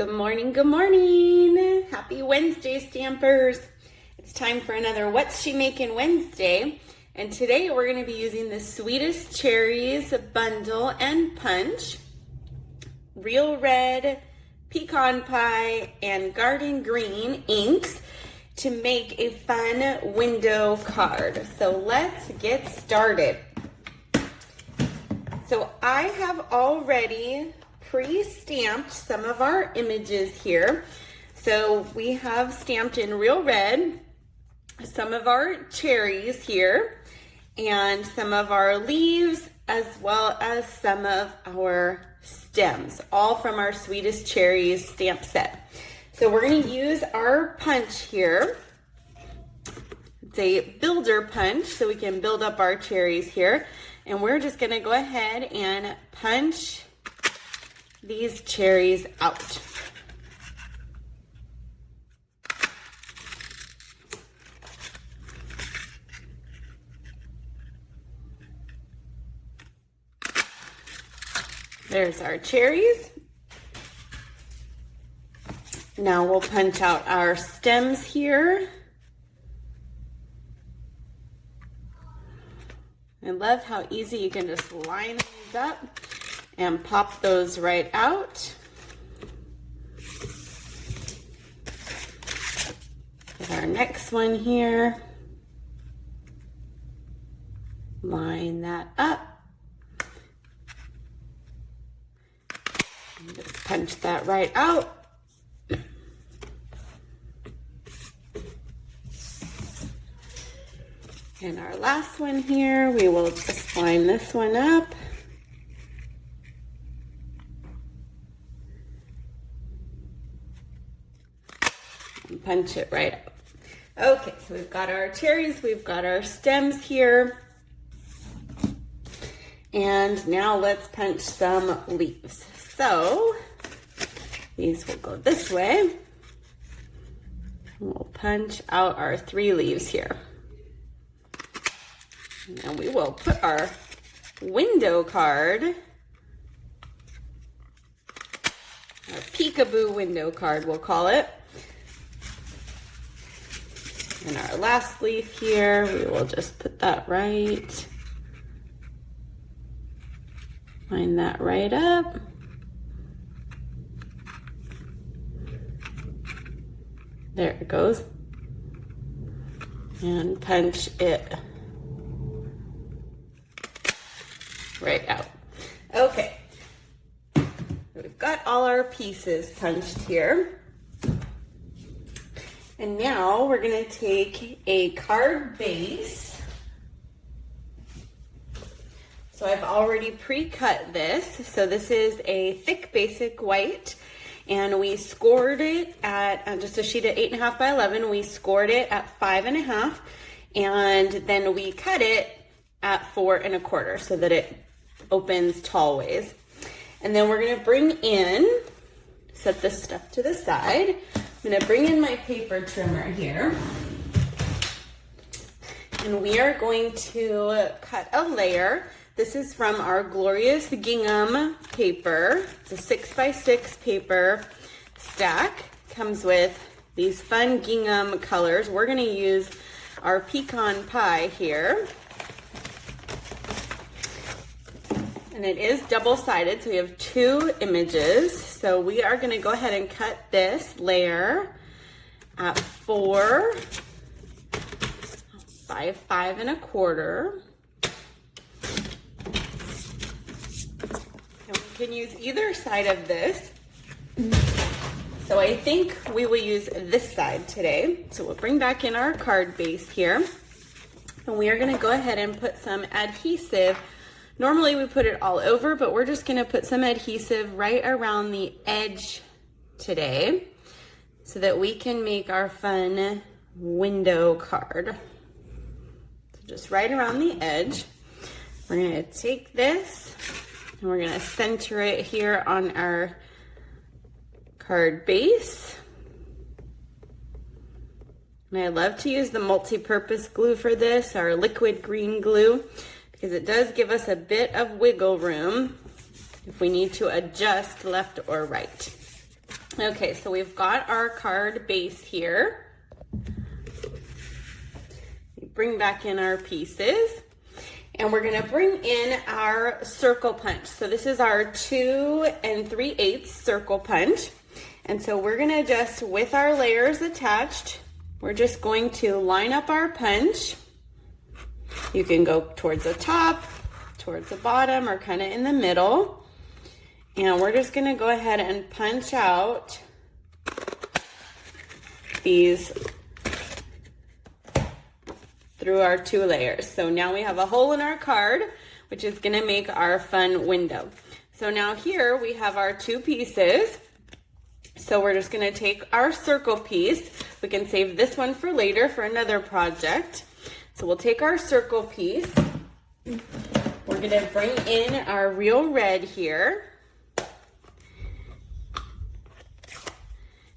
Good morning, good morning. Happy Wednesday, Stampers. It's time for another What's She Making Wednesday. And today we're going to be using the Sweetest Cherries bundle and punch, Real Red, Pecan Pie, and Garden Green inks to make a fun window card. So let's get started. So I have already pre-stamped some of our images here. So we have stamped in Real Red some of our cherries here and some of our leaves, as well as some of our stems, all from our Sweetest Cherries stamp set. So we're going to use our punch here. It's a builder punch, so we can build up our cherries here. And we're just going to go ahead and punch these cherries out. There's our cherries. Now we'll punch out our stems here. I love how easy you can just line these up and pop those right out. Get our next one here. Line that up. And just punch that right out. And our last one here, we will just line this one up. And punch it right up. Okay, so we've got our cherries, we've got our stems here. And now let's punch some leaves. So these will go this way. We'll punch out our 3 leaves here. And we will put our window card, our peekaboo window card, we'll call it. And our last leaf here, we will just put that right, line that right up. There it goes. And punch it right out. Okay, we've got all our pieces punched here. And now we're gonna take a card base. So I've already pre-cut this. So this is a thick basic white, and we scored it at just a sheet of 8.5 by 11. We scored it at 5.5, and then we cut it at 4 1/4 so that it opens tall ways. And then we're gonna bring in, set this stuff to the side. I'm gonna bring in my paper trimmer here. And we are going to cut a layer. This is from our glorious gingham paper. It's a 6x6 paper stack. Comes with these fun gingham colors. We're gonna use our pecan pie here. And it is double-sided, so we have 2 images. So we are going to go ahead and cut this layer at 4 by 5 1/4. And we can use either side of this. So I think we will use this side today. So we'll bring back in our card base here. And we are going to go ahead and put some adhesive. Normally we put it all over, but we're just gonna put some adhesive right around the edge today so that we can make our fun window card. So just right around the edge. We're gonna take this and we're gonna center it here on our card base. And I love to use the multi-purpose glue for this, our liquid green glue, because it does give us a bit of wiggle room if we need to adjust left or right. Okay, so we've got our card base here. We bring back in our pieces, and we're gonna bring in our circle punch. So this is our 2 3/8 circle punch. And so we're gonna just, with our layers attached, we're just going to line up our punch. You can go towards the top, towards the bottom, or kind of in the middle. And we're just gonna go ahead and punch out these through our 2 layers. So now we have a hole in our card, which is gonna make our fun window. So now here we have our 2 pieces. So we're just gonna take our circle piece. We can save this one for later for another project. So we'll take our circle piece. We're gonna bring in our real red here.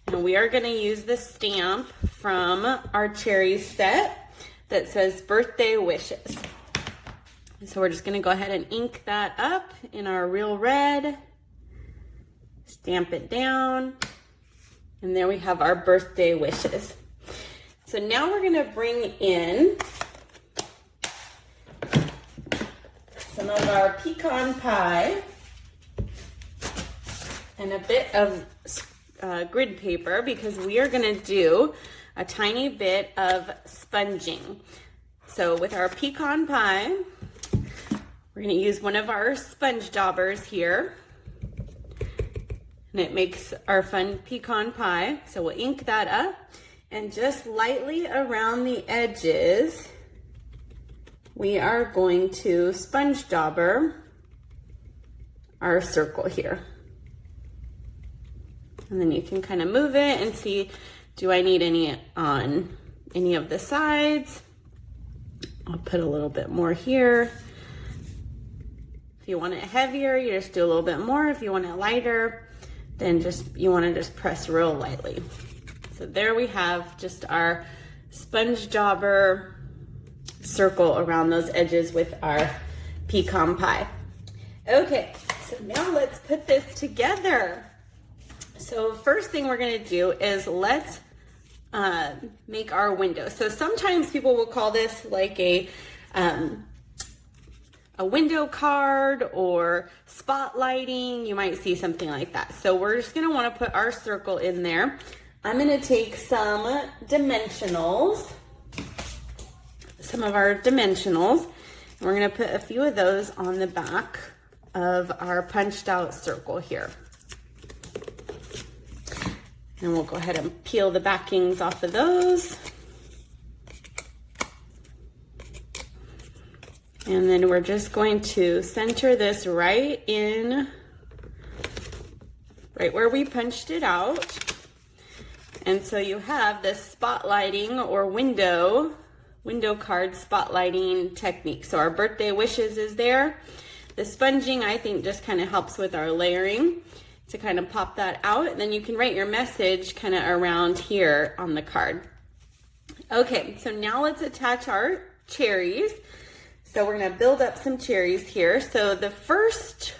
And we are gonna use the stamp from our Cherries set that says birthday wishes. So we're just gonna go ahead and ink that up in our real red, stamp it down, and there we have our birthday wishes. So now we're gonna bring in some of our pecan pie and a bit of grid paper, because we are gonna do a tiny bit of sponging. So with our pecan pie, we're gonna use one of our sponge daubers here, and it makes our fun pecan pie. So we'll ink that up, and just lightly around the edges, we are going to sponge dauber our circle here. And then you can kind of move it and see, do I need any on any of the sides? I'll put a little bit more here. If you want it heavier, you just do a little bit more. If you want it lighter, then you want to just press real lightly. So there we have just our sponge dauber circle around those edges with our pecan pie. Okay, so now let's put this together. So first thing we're gonna do is let's make our window. So sometimes people will call this like a window card or spotlighting. You might see something like that. So we're just gonna wanna put our circle in there. I'm gonna take some dimensionals, some of our dimensionals, and we're gonna put a few of those on the back of our punched out circle here. And we'll go ahead and peel the backings off of those. And then we're just going to center this right where we punched it out. And so you have this spotlighting or window card spotlighting technique. So our birthday wishes is there. The sponging, I think, just kind of helps with our layering to kind of pop that out. And then you can write your message kind of around here on the card. Okay, so now let's attach our cherries. So we're gonna build up some cherries here. So the first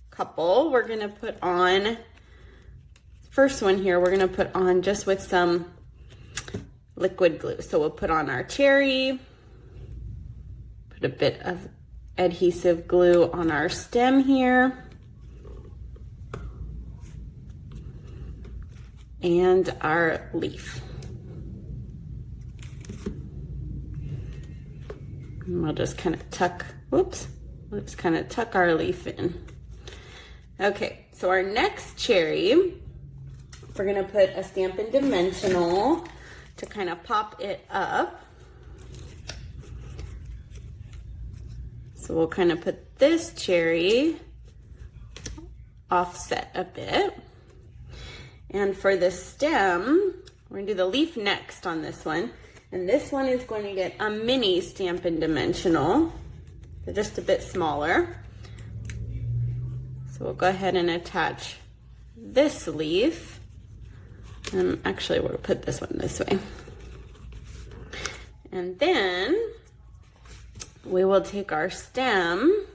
couple we're gonna put on, first one here, we're gonna put on just with some liquid glue. So we'll put on our cherry, put a bit of adhesive glue on our stem here, and our leaf. And we'll just kind of tuck, let's kind of tuck our leaf in. Okay, so our next cherry, we're gonna put a Stampin' dimensional to kind of pop it up. So we'll kind of put this cherry offset a bit. And for the stem, we're gonna do the leaf next on this one. And this one is going to get a mini Stampin' dimensional. They're just a bit smaller. So we'll go ahead and attach this leaf. And actually we'll put this one this way. And then we will take our stem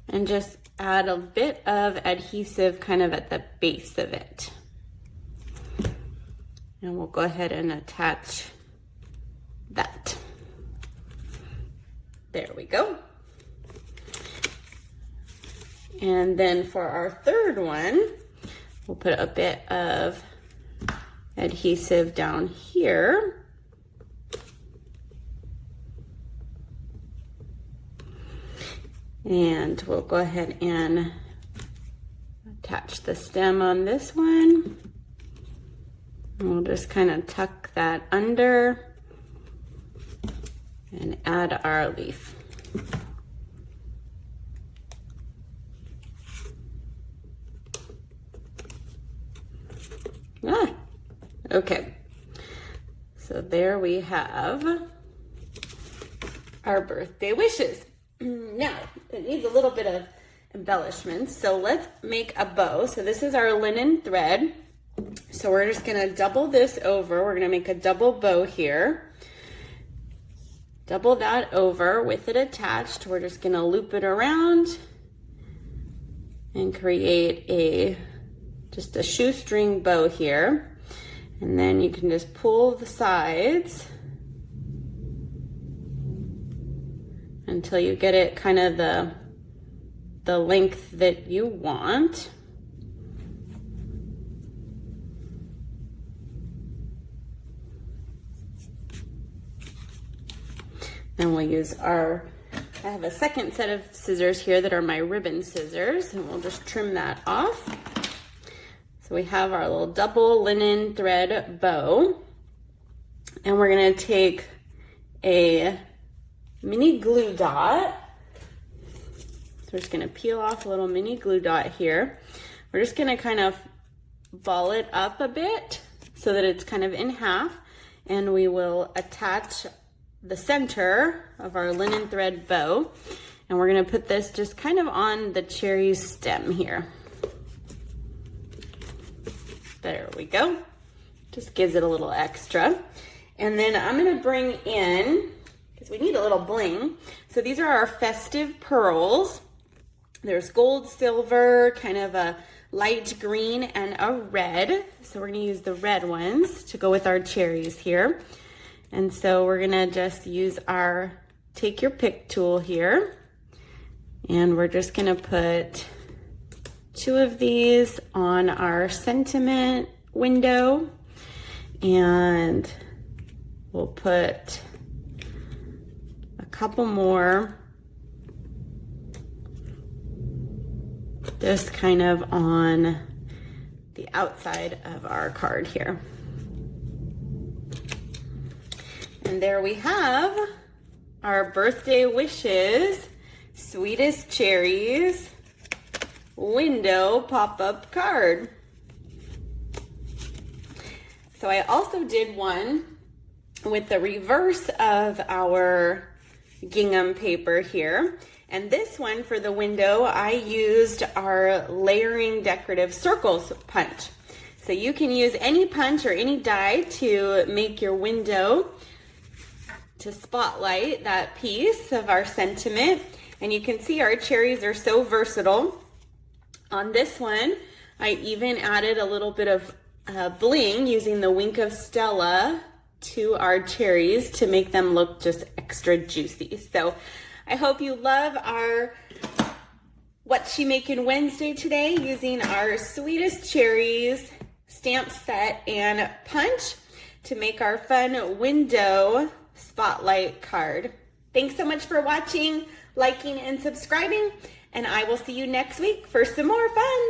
and just add a bit of adhesive kind of at the base of it. And we'll go ahead and attach that. There we go. And then for our third one, we'll put a bit of adhesive down here. And we'll go ahead and attach the stem on this one. And we'll just kind of tuck that under and add our leaf. Okay, so there we have our birthday wishes. Now, it needs a little bit of embellishments, so let's make a bow. So this is our linen thread. So we're just gonna double this over. We're gonna make a double bow here. Double that over with it attached. We're just gonna loop it around and create just a shoestring bow here. And then you can just pull the sides until you get it kind of the length that you want. And we'll use I have a second set of scissors here that are my ribbon scissors, and we'll just trim that off. So we have our little double linen thread bow, and we're gonna take a mini glue dot. So we're just gonna peel off a little mini glue dot here. We're just gonna kind of ball it up a bit so that it's kind of in half, and we will attach the center of our linen thread bow, and we're gonna put this just kind of on the cherry stem here. There we go. Just gives it a little extra. And then I'm gonna bring in, because we need a little bling, so these are our festive pearls. There's gold, silver, kind of a light green, and a red. So we're gonna use the red ones to go with our cherries here. And so we're gonna just use our take your pick tool here, and we're just gonna put 2 of these on our sentiment window, and we'll put a couple more just kind of on the outside of our card here. And there we have our birthday wishes, Sweetest Cherries window pop-up card. So I also did one with the reverse of our gingham paper here. And this one for the window, I used our layering decorative circles punch. So you can use any punch or any die to make your window to spotlight that piece of our sentiment. And you can see our cherries are so versatile. On this one, I even added a little bit of bling using the Wink of Stella to our cherries to make them look just extra juicy. So I hope you love our What's She Making Wednesday today using our Sweetest Cherries stamp set and punch to make our fun window spotlight card. Thanks so much for watching, liking, and subscribing, and I will see you next week for some more fun.